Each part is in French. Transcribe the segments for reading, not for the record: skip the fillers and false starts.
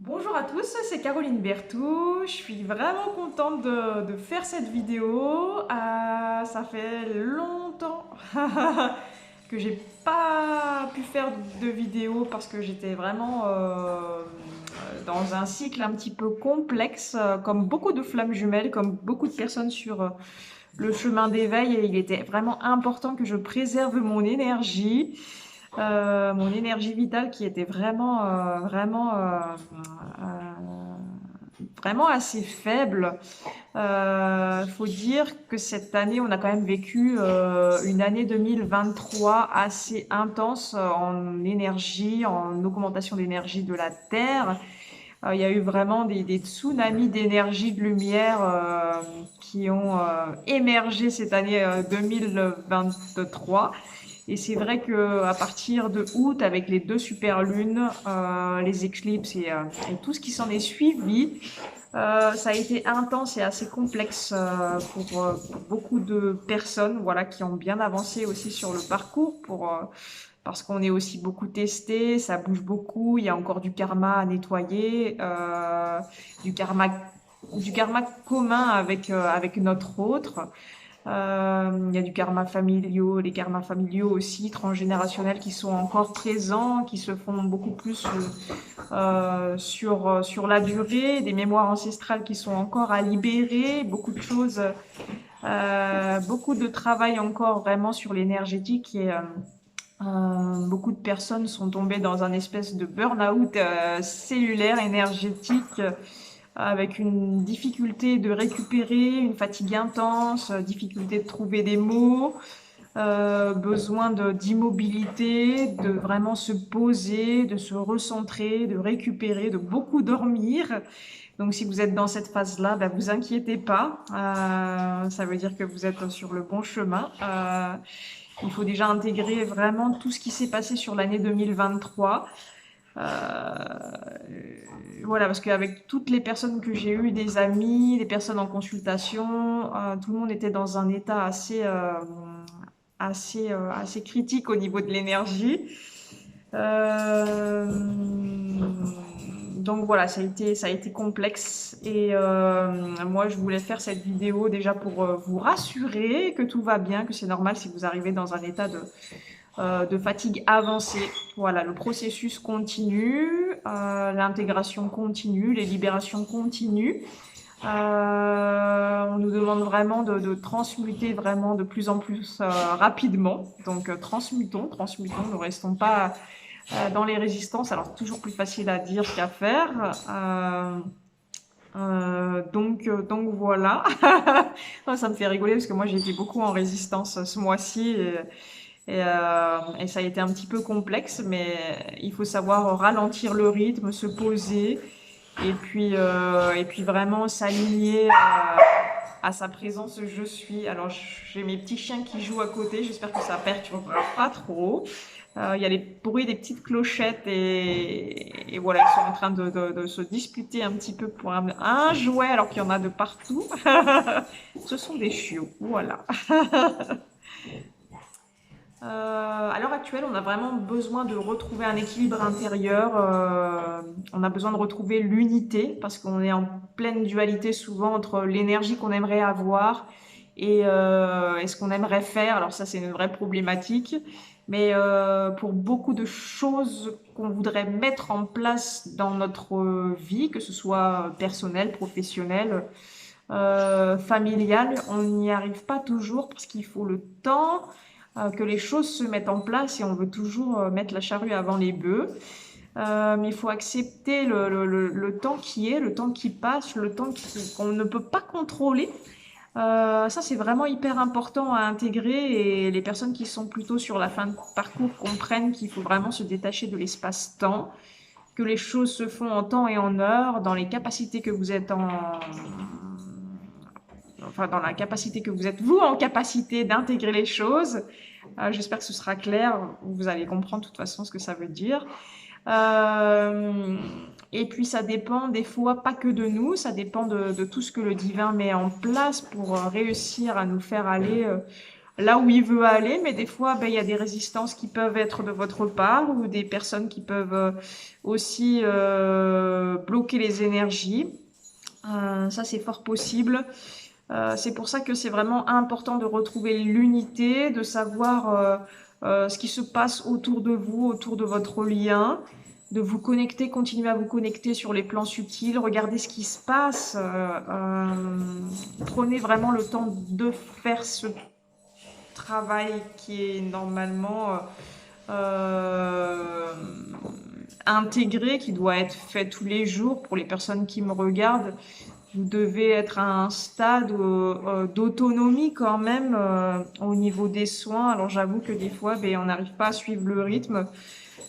Bonjour à tous, c'est Caroline Berthoud. Je suis vraiment contente de faire cette vidéo. Ça fait longtemps que j'ai pas pu faire de vidéo parce que j'étais vraiment dans un cycle un petit peu complexe, comme beaucoup de flammes jumelles, comme beaucoup de personnes sur le chemin d'éveil. Et il était vraiment important que je préserve mon énergie vitale qui était vraiment assez faible. Faut dire que cette année, on a quand même vécu une année 2023 assez intense en énergie, en augmentation d'énergie de la Terre. Il y a eu vraiment des tsunamis d'énergie, de lumière qui ont émergé cette année 2023. Et c'est vrai que à partir de août, avec les deux super lunes, les éclipses et tout ce qui s'en est suivi, ça a été intense et assez complexe pour beaucoup de personnes, voilà, qui ont bien avancé aussi sur le parcours, parce qu'on est aussi beaucoup testé, ça bouge beaucoup, il y a encore du karma à nettoyer, du karma, du karma commun avec notre autre. Il y a du karma familiaux, les karmas familiaux aussi, transgénérationnels qui sont encore présents, qui se font beaucoup plus sur la durée, des mémoires ancestrales qui sont encore à libérer, beaucoup de choses, beaucoup de travail encore vraiment sur l'énergétique beaucoup de personnes sont tombées dans un espèce de burn-out cellulaire, énergétique, avec une difficulté de récupérer, une fatigue intense, difficulté de trouver des mots, besoin d'immobilité, de vraiment se poser, de se recentrer, de récupérer, de beaucoup dormir. Donc si vous êtes dans cette phase-là, bah, vous inquiétez pas, ça veut dire que vous êtes sur le bon chemin. Il faut déjà intégrer vraiment tout ce qui s'est passé sur l'année 2023. Voilà, parce qu'avec toutes les personnes que j'ai eues, des amis, des personnes en consultation, tout le monde était dans un état assez critique au niveau de l'énergie. Euh, donc voilà, ça a été complexe et moi je voulais faire cette vidéo déjà pour vous rassurer que tout va bien, que c'est normal si vous arrivez dans un état de fatigue avancée. Voilà, le processus continue, l'intégration continue, les libérations continuent. On nous demande vraiment de transmuter vraiment de plus en plus rapidement. Donc transmutons, ne restons pas dans les résistances. Alors toujours plus facile à dire qu'à faire. Donc voilà. Ça me fait rigoler parce que moi j'ai été beaucoup en résistance ce mois-ci et ça a été un petit peu complexe, mais il faut savoir ralentir le rythme, se poser et puis vraiment s'aligner à sa présence je suis. Alors j'ai mes petits chiens qui jouent à côté, j'espère que ça perturbera pas trop. Il y a les bruits des petites clochettes et voilà, ils sont en train de se disputer un petit peu pour un jouet alors qu'il y en a de partout. Ce sont des chiots, voilà. À l'heure actuelle, on a vraiment besoin de retrouver un équilibre intérieur. On a besoin de retrouver l'unité parce qu'on est en pleine dualité souvent entre l'énergie qu'on aimerait avoir et ce qu'on aimerait faire. Alors ça, c'est une vraie problématique. Mais pour beaucoup de choses qu'on voudrait mettre en place dans notre vie, que ce soit personnelle, professionnelle, familiale, on n'y arrive pas toujours parce qu'il faut le temps que les choses se mettent en place et on veut toujours mettre la charrue avant les bœufs. Mais il faut accepter le temps qui est, le temps qui passe, le temps qu'on ne peut pas contrôler. Ça, c'est vraiment hyper important à intégrer et les personnes qui sont plutôt sur la fin de parcours comprennent qu'il faut vraiment se détacher de l'espace-temps, que les choses se font en temps et en heure, dans les capacités que vous êtes enfin dans la capacité que vous êtes vous en capacité d'intégrer les choses. J'espère que ce sera clair. Vous allez comprendre de toute façon ce que ça veut dire. Euh, et puis ça dépend des fois pas que de nous, ça dépend de tout ce que le divin met en place pour réussir à nous faire aller là où il veut aller, mais des fois, ben, il y a des résistances qui peuvent être de votre part ou des personnes qui peuvent aussi bloquer les énergies. Ça, c'est fort possible. C'est pour ça que c'est vraiment important de retrouver l'unité, de savoir ce qui se passe autour de vous, autour de votre lien, de vous connecter, continuer à vous connecter sur les plans subtils, regardez ce qui se passe. Prenez vraiment le temps de faire ce travail qui est normalement euh, intégré, qui doit être fait tous les jours pour les personnes qui me regardent. Vous devez être à un stade d'autonomie quand même au niveau des soins. Alors j'avoue que des fois, ben, on n'arrive pas à suivre le rythme.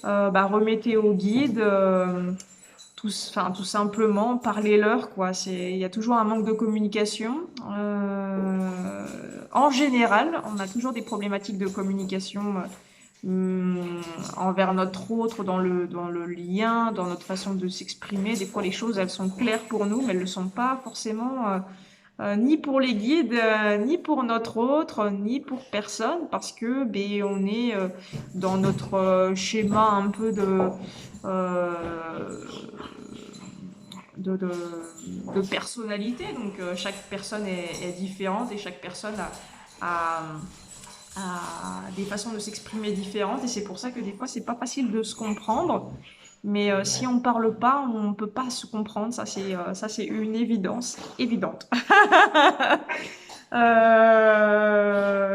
Bah, remettez au guide, tout simplement, parlez-leur, quoi. Il y a toujours un manque de communication. En général, on a toujours des problématiques de communication envers notre autre, dans le lien, dans notre façon de s'exprimer. Des fois, les choses, elles sont claires pour nous, mais elles ne le sont pas forcément ni pour les guides, ni pour notre autre, ni pour personne, parce que ben, on est dans notre schéma un peu euh, de, de, de personnalité. Donc, chaque personne est différente et chaque personne a des façons de s'exprimer différentes et c'est pour ça que des fois c'est pas facile de se comprendre. Mais si on parle pas, on peut pas se comprendre. Ça c'est une évidence évidente.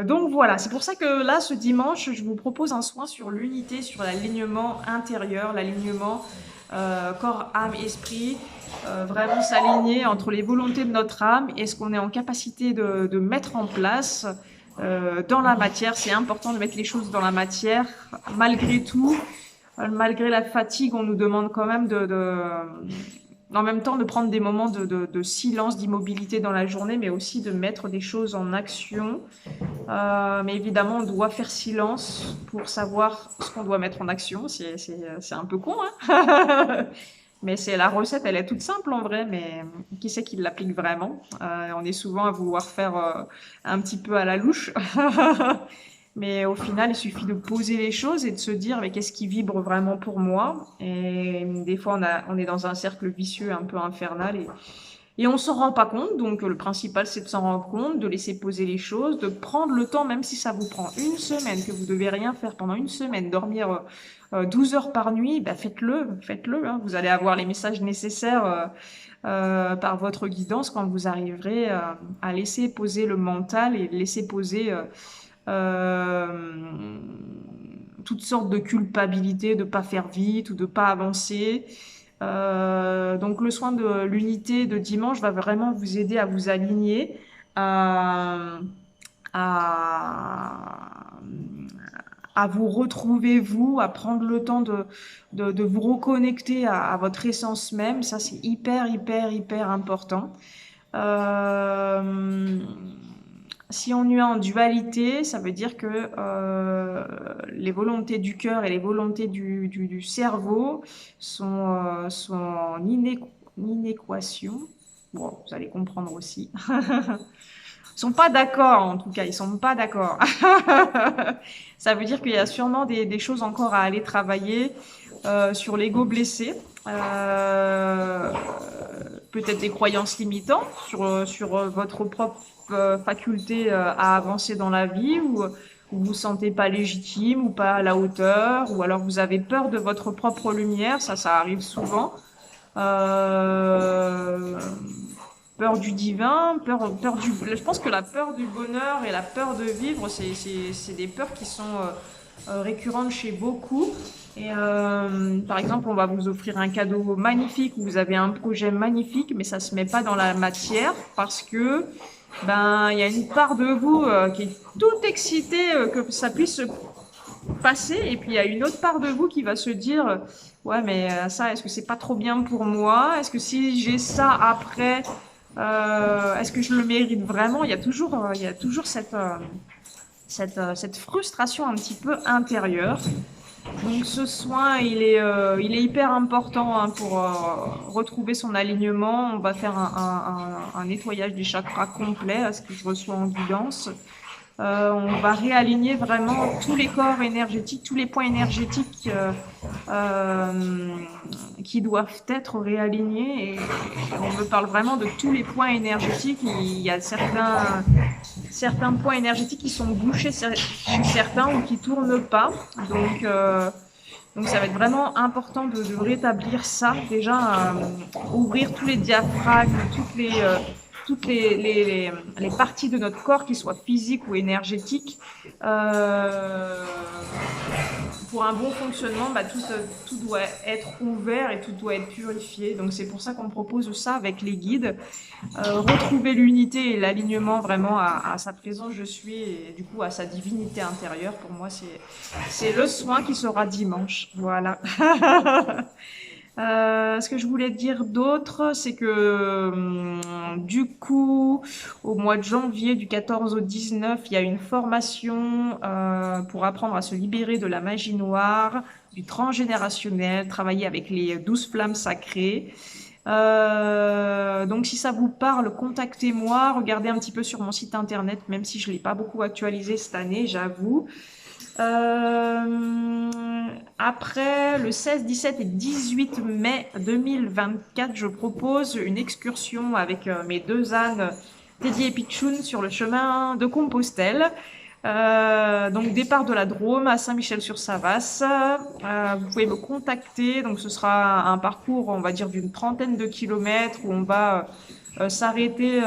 Donc voilà, c'est pour ça que là ce dimanche, je vous propose un soin sur l'unité, sur l'alignement intérieur, l'alignement corps, âme, esprit. Vraiment s'aligner entre les volontés de notre âme et ce qu'on est en capacité de mettre en place dans la matière. C'est important de mettre les choses dans la matière. Malgré tout, malgré la fatigue, on nous demande quand même en même temps de prendre des moments de silence, d'immobilité dans la journée, mais aussi de mettre des choses en action. Mais évidemment, on doit faire silence pour savoir ce qu'on doit mettre en action. C'est un peu con, hein. Mais c'est la recette, elle est toute simple en vrai, mais qui c'est qui l'applique vraiment? On est souvent à vouloir faire un petit peu à la louche. Mais au final, il suffit de poser les choses et de se dire, mais qu'est-ce qui vibre vraiment pour moi? Et des fois, on est dans un cercle vicieux un peu infernal et on s'en rend pas compte. Donc, le principal, c'est de s'en rendre compte, de laisser poser les choses, de prendre le temps, même si ça vous prend une semaine, que vous devez rien faire pendant une semaine, dormir 12 heures par nuit, bah faites-le. Hein. Vous allez avoir les messages nécessaires par votre guidance quand vous arriverez à laisser poser le mental et laisser poser euh, toutes sortes de culpabilités de pas faire vite ou de pas avancer. Donc le soin de l'unité de dimanche va vraiment vous aider à vous aligner, à, à, à vous retrouver vous, à prendre le temps de vous reconnecter à votre essence même. Ça, c'est hyper important. Euh, Si on est en dualité, ça veut dire que les volontés du cœur et les volontés du cerveau sont en inéquation. Bon, vous allez comprendre aussi. Ils sont pas d'accord, en tout cas, ils sont pas d'accord. Ça veut dire qu'il y a sûrement des choses encore à aller travailler sur l'ego blessé. Euh, Peut-être des croyances limitantes sur votre propre faculté à avancer dans la vie ou vous vous sentez pas légitime ou pas à la hauteur ou alors vous avez peur de votre propre lumière, ça arrive souvent. Euh, Peur du divin, peur du... Je pense que la peur du bonheur et la peur de vivre, c'est des peurs qui sont récurrentes chez beaucoup. Et par exemple, on va vous offrir un cadeau magnifique ou vous avez un projet magnifique, mais ça se met pas dans la matière parce que ben il y a une part de vous qui est toute excitée que ça puisse se passer, et puis il y a une autre part de vous qui va se dire ouais mais ça est-ce que c'est pas trop bien pour moi? Est-ce que si j'ai ça après est-ce que je le mérite vraiment? Il y a toujours cette frustration un petit peu intérieure. Donc ce soin, il est hyper important hein, pour retrouver son alignement. On va faire un nettoyage des chakras complet, à ce que je reçois en guidance. On va réaligner vraiment tous les corps énergétiques, tous les points énergétiques qui doivent être réalignés. Et on me parle vraiment de tous les points énergétiques. Il y a certains points énergétiques qui sont bouchés chez certains ou qui tournent pas. Donc ça va être vraiment important de rétablir ça. Déjà, ouvrir tous les diaphragmes, toutes les parties de notre corps, qu'ils soient physiques ou énergétiques. Pour un bon fonctionnement, tout doit être ouvert et tout doit être purifié. Donc c'est pour ça qu'on propose ça avec les guides. Retrouver l'unité et l'alignement vraiment à sa présence je suis et du coup à sa divinité intérieure. Pour moi, c'est le soin qui sera dimanche. Voilà. Ce que je voulais dire d'autre, c'est que du coup, au mois de janvier, du 14 au 19, il y a une formation pour apprendre à se libérer de la magie noire, du transgénérationnel, travailler avec les 12 flammes sacrées. Donc si ça vous parle, contactez-moi, regardez un petit peu sur mon site internet, même si je l'ai pas beaucoup actualisé cette année, j'avoue. Après, le 16, 17 et 18 mai 2024, je propose une excursion avec mes deux ânes, Teddy et Pichoun, sur le chemin de Compostelle. Donc départ de la Drôme à Saint-Michel-sur-Savasse. Vous pouvez me contacter. Donc ce sera un parcours, on va dire, d'une trentaine de kilomètres où on va s'arrêter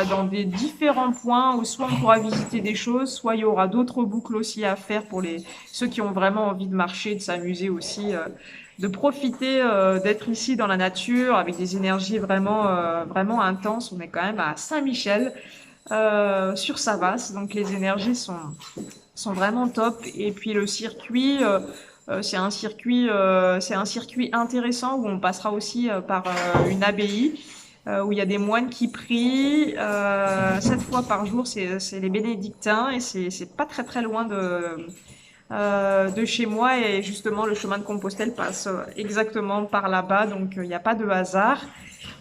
dans des différents points où soit on pourra visiter des choses, soit il y aura d'autres boucles aussi à faire pour ceux qui ont vraiment envie de marcher, de s'amuser aussi, de profiter d'être ici dans la nature avec des énergies vraiment intenses. On est quand même à Saint-Michel sur Savas, donc les énergies sont vraiment top. Et puis le circuit, c'est un circuit intéressant où on passera aussi par une abbaye où il y a des moines qui prient 7 fois par jour. C'est les bénédictins et c'est pas très très loin de chez moi. Et justement, le chemin de Compostelle passe exactement par là-bas, donc il n'y a pas de hasard.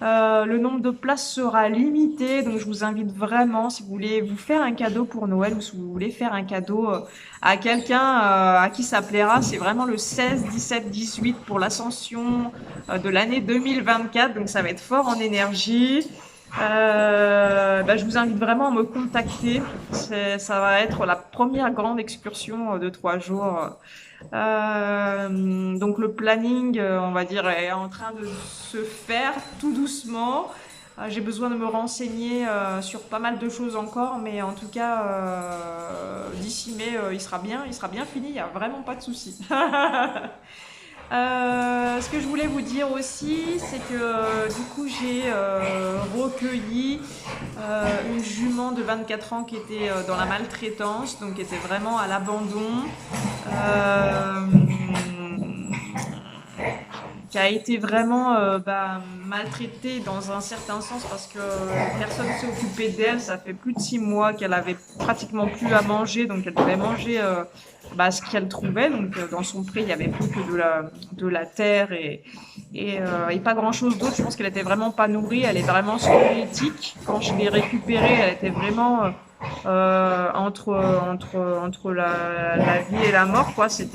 Le nombre de places sera limité, donc je vous invite vraiment, si vous voulez vous faire un cadeau pour Noël ou si vous voulez faire un cadeau à quelqu'un à qui ça plaira, c'est vraiment le 16, 17, 18 pour l'ascension de l'année 2024, donc ça va être fort en énergie. Je vous invite vraiment à me contacter. Ça va être la première grande excursion de 3 jours. Donc le planning, on va dire, est en train de se faire tout doucement. J'ai besoin de me renseigner sur pas mal de choses encore, mais en tout cas, d'ici mai, il sera bien fini, il n'y a vraiment pas de souci. Ce que je voulais vous dire aussi, c'est que du coup j'ai recueilli une jument de 24 ans qui était dans la maltraitance, donc qui était vraiment à l'abandon, qui a été vraiment maltraitée dans un certain sens parce que personne ne s'est occupé d'elle. Ça fait plus de 6 mois qu'elle avait pratiquement plus à manger, donc elle devait manger ce qu'elle trouvait. Donc dans son pré, il y avait plus que de la terre et pas grand chose d'autre. Je pense qu'elle était vraiment pas nourrie. Elle est vraiment squelettique. Quand je l'ai récupérée, elle était vraiment entre la vie et la mort, quoi. Ses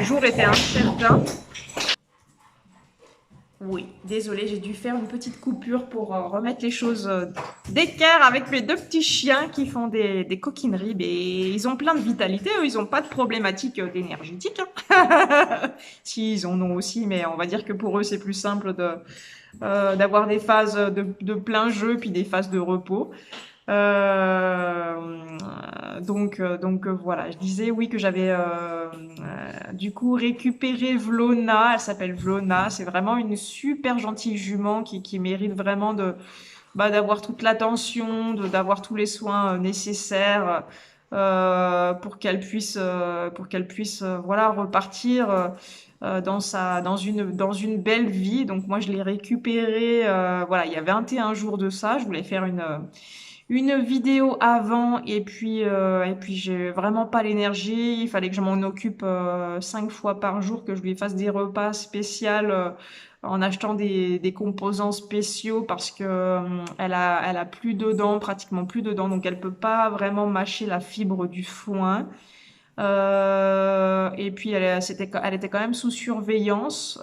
jours étaient incertains. Oui, désolée, j'ai dû faire une petite coupure pour remettre les choses d'équerre avec mes deux petits chiens qui font des coquineries. Mais ils ont plein de vitalité, eux, ils n'ont pas de problématique d'énergétique. Hein. Si, ils en ont aussi, mais on va dire que pour eux, c'est plus simple d'avoir des phases de plein jeu puis des phases de repos. Donc voilà, je disais oui que j'avais du coup récupéré Vlona, elle s'appelle Vlona, c'est vraiment une super gentille jument qui mérite vraiment d'avoir toute l'attention, d'avoir tous les soins nécessaires pour qu'elle puisse voilà repartir dans une belle vie. Donc moi je l'ai récupérée voilà, il y a 21 jours de ça, je voulais faire une vidéo avant et puis j'ai vraiment pas l'énergie. Il fallait que je m'en occupe 5 fois par jour, que je lui fasse des repas spéciaux en achetant des composants spéciaux parce que elle a plus de dents, pratiquement plus de dents, donc elle peut pas vraiment mâcher la fibre du foin. Et puis elle était quand même sous surveillance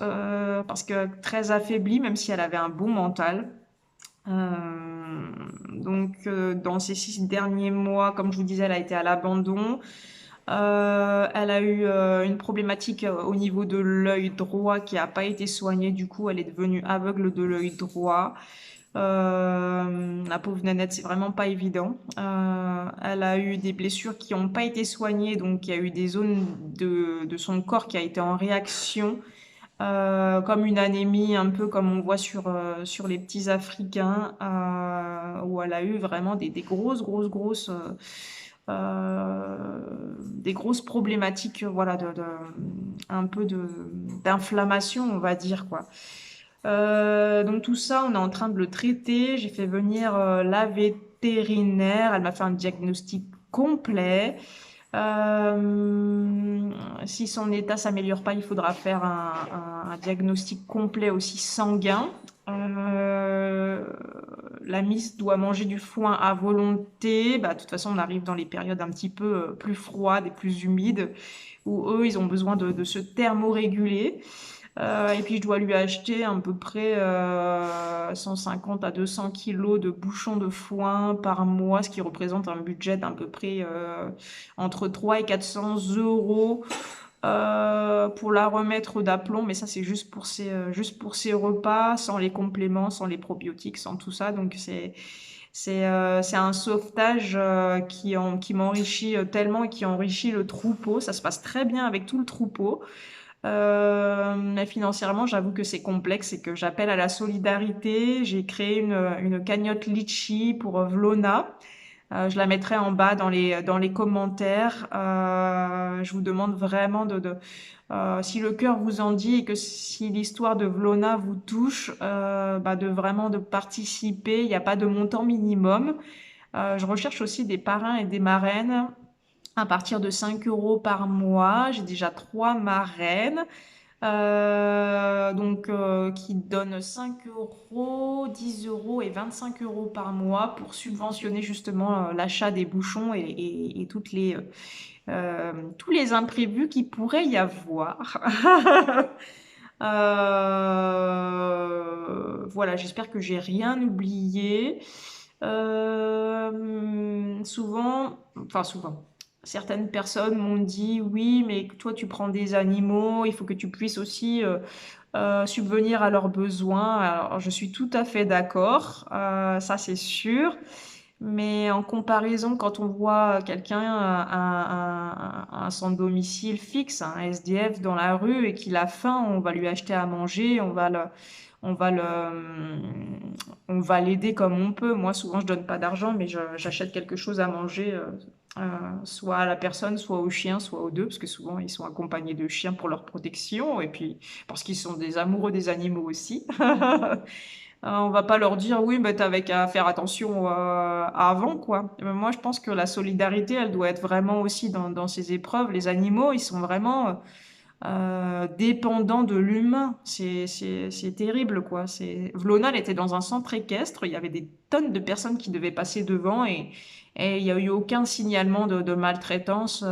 parce que très affaiblie, même si elle avait un bon mental. Dans ces 6 derniers mois, comme je vous disais, elle a été à l'abandon. Elle a eu une problématique au niveau de l'œil droit qui n'a pas été soignée. Du coup, elle est devenue aveugle de l'œil droit. La pauvre Nanette, c'est vraiment pas évident. Elle a eu des blessures qui n'ont pas été soignées, donc il y a eu des zones de son corps qui a été en réaction, comme une anémie, un peu comme on voit sur les petits Africains, où elle a eu vraiment des grosses, des grosses problématiques, voilà, un peu d'inflammation, on va dire, quoi. Donc tout ça, on est en train de le traiter. J'ai fait venir la vétérinaire. Elle m'a fait un diagnostic complet. Si son état s'améliore pas, il faudra faire un diagnostic complet aussi sanguin. Euh, la Miss doit manger du foin à volonté. Bah, de toute façon, on arrive dans les périodes un petit peu plus froides et plus humides, où eux, ils ont besoin de se thermoréguler. Et puis je dois lui acheter à peu près 150 à 200 kilos de bouchons de foin par mois, ce qui représente un budget d'à peu près entre 3 et 400 euros pour la remettre d'aplomb. Mais ça, c'est juste pour ses repas, sans les compléments, sans les probiotiques, sans tout ça. Donc c'est un sauvetage qui m'enrichit tellement et qui enrichit le troupeau. Ça se passe très bien avec tout le troupeau. Mais financièrement, j'avoue que c'est complexe et que j'appelle à la solidarité. J'ai créé une cagnotte Litchi pour Vlona. Je la mettrai en bas dans les commentaires. Je vous demande vraiment si le cœur vous en dit et que si l'histoire de Vlona vous touche, de vraiment de participer. Il n'y a pas de montant minimum. Je recherche aussi des parrains et des marraines à partir de 5 euros par mois. J'ai déjà 3 marraines, qui donnent 5 euros, 10 euros et 25 euros par mois pour subventionner justement l'achat des bouchons et tous les imprévus qui pourrait y avoir. Voilà, j'espère que j'ai rien oublié. Souvent, certaines personnes m'ont dit oui, mais toi tu prends des animaux, il faut que tu puisses aussi subvenir à leurs besoins. Alors je suis tout à fait d'accord, ça c'est sûr. Mais en comparaison, quand on voit quelqu'un à son domicile fixe, un SDF dans la rue et qu'il a faim, on va lui acheter à manger, on va le, on va l'aider comme on peut. Moi, souvent, je donne pas d'argent, mais j'achète quelque chose à manger, soit à la personne, soit au chien, soit aux deux, parce que souvent, ils sont accompagnés de chiens pour leur protection, et puis parce qu'ils sont des amoureux des animaux aussi. On va pas leur dire oui, mais t'avais qu'à faire attention avant, quoi. Moi, je pense que la solidarité, elle doit être vraiment aussi dans ces épreuves. Les animaux, ils sont vraiment dépendant de l'humain. C'est terrible, quoi. Vlona, elle était dans un centre équestre. Il y avait des tonnes de personnes qui devaient passer devant et il n'y a eu aucun signalement de maltraitance.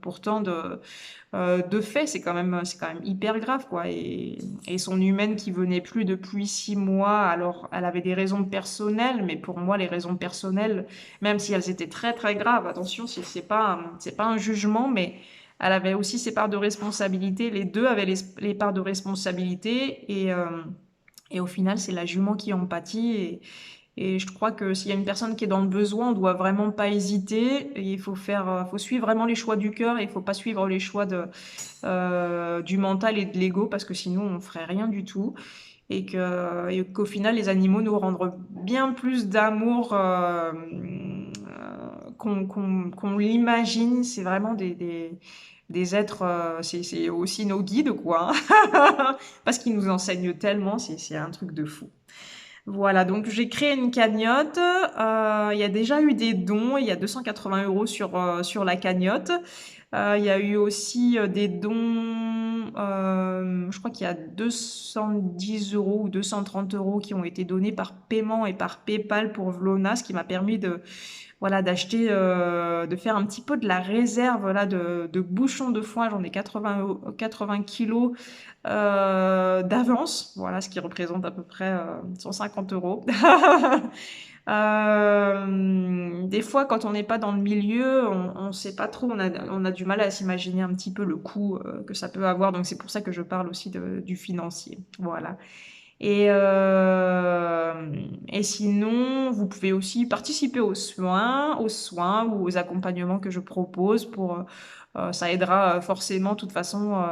Pourtant, de fait, c'est quand même hyper grave, quoi. Et son humaine qui venait plus depuis 6 mois, alors elle avait des raisons personnelles, mais pour moi, les raisons personnelles, même si elles étaient très, très graves, attention, c'est pas un jugement, mais elle avait aussi ses parts de responsabilité. Les deux avaient les parts de responsabilité et au final, c'est la jument qui en pâtit. Et je crois que s'il y a une personne qui est dans le besoin, on doit vraiment pas hésiter. Et il faut suivre vraiment les choix du cœur et il faut pas suivre les choix du mental et de l'ego parce que sinon on ferait rien du tout. Et qu'au final, les animaux nous rendront bien plus d'amour qu'on l'imagine. C'est vraiment des êtres, c'est aussi nos guides, quoi. Parce qu'ils nous enseignent tellement, c'est un truc de fou. Voilà, donc j'ai créé une cagnotte. Il y a déjà eu des dons. Il y a 280 € sur la cagnotte. Il y a eu aussi des dons. Je crois qu'il y a 210 € ou 230 € qui ont été donnés par paiement et par PayPal pour Vlona, ce qui m'a permis de, voilà, d'acheter, de faire un petit peu de la réserve là, de bouchons de foin. J'en ai 80 kilos d'avance, voilà, ce qui représente à peu près 150 €. Des fois, quand on n'est pas dans le milieu, on ne sait pas trop, on a du mal à s'imaginer un petit peu le coût que ça peut avoir. Donc c'est pour ça que je parle aussi du financier. Voilà. Et, euh, et sinon, vous pouvez aussi participer aux soins ou aux accompagnements que je propose ça aidera forcément, de toute façon,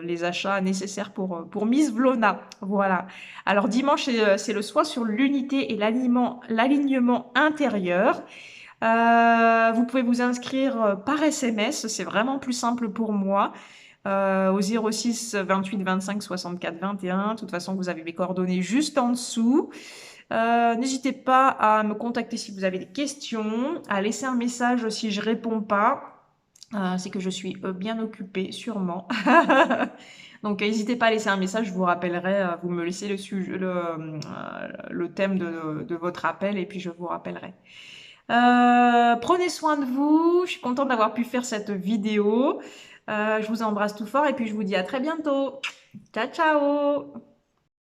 les achats nécessaires pour Miss Vlona. Voilà. Alors, dimanche, c'est le soin sur l'unité et l'alignement intérieur. Vous pouvez vous inscrire par SMS, c'est vraiment plus simple pour moi. Au 06 28 25 64 21. De toute façon, vous avez mes coordonnées juste en dessous. N'hésitez pas à me contacter si vous avez des questions, à laisser un message si je réponds pas. C'est que je suis bien occupée, sûrement. Donc, n'hésitez pas à laisser un message, je vous rappellerai, vous me laissez le thème de votre appel et puis je vous rappellerai. Prenez soin de vous, je suis contente d'avoir pu faire cette vidéo. Je vous embrasse tout fort et puis je vous dis à très bientôt. Ciao, ciao!